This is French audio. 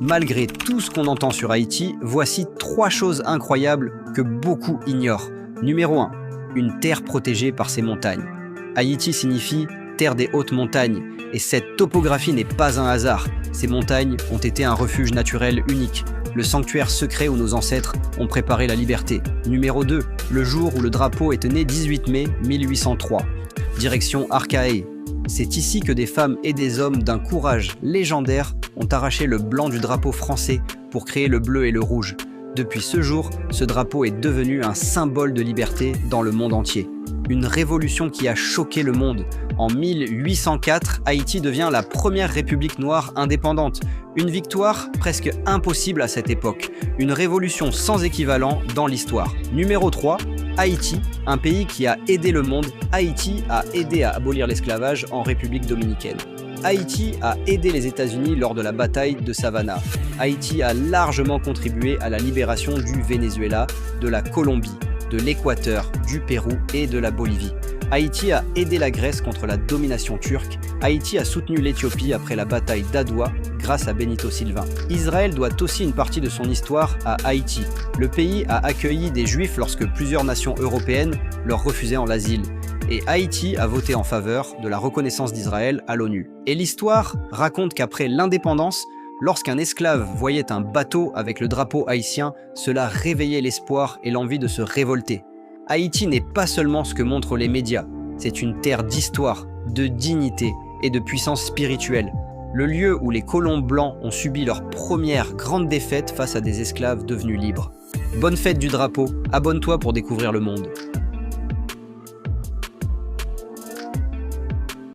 Malgré tout ce qu'on entend sur Haïti, voici 3 choses incroyables que beaucoup ignorent. Numéro 1. Une terre protégée par ses montagnes. Haïti signifie terre des hautes montagnes, et cette topographie n'est pas un hasard. Ces montagnes ont été un refuge naturel unique, le sanctuaire secret où nos ancêtres ont préparé la liberté. Numéro 2. Le jour où le drapeau est né 18 mai 1803. Direction Arcahaie. C'est ici que des femmes et des hommes d'un courage légendaire ont arraché le blanc du drapeau français pour créer le bleu et le rouge. Depuis ce jour, ce drapeau est devenu un symbole de liberté dans le monde entier. Une révolution qui a choqué le monde. En 1804, Haïti devient la première république noire indépendante. Une victoire presque impossible à cette époque. Une révolution sans équivalent dans l'histoire. Numéro 3, Haïti, un pays qui a aidé le monde. Haïti a aidé à abolir l'esclavage en République dominicaine. Haïti a aidé les États-Unis lors de la bataille de Savannah. Haïti a largement contribué à la libération du Venezuela, de la Colombie, de l'Équateur, du Pérou et de la Bolivie. Haïti a aidé la Grèce contre la domination turque. Haïti a soutenu l'Éthiopie après la bataille d'Adwa grâce à Benito Sylvain. Israël doit aussi une partie de son histoire à Haïti. Le pays a accueilli des Juifs lorsque plusieurs nations européennes leur refusaient l'asile. Et Haïti a voté en faveur de la reconnaissance d'Israël à l'ONU. Et l'histoire raconte qu'après l'indépendance, lorsqu'un esclave voyait un bateau avec le drapeau haïtien, cela réveillait l'espoir et l'envie de se révolter. Haïti n'est pas seulement ce que montrent les médias, c'est une terre d'histoire, de dignité et de puissance spirituelle. Le lieu où les colons blancs ont subi leur première grande défaite face à des esclaves devenus libres. Bonne fête du drapeau, abonne-toi pour découvrir le monde.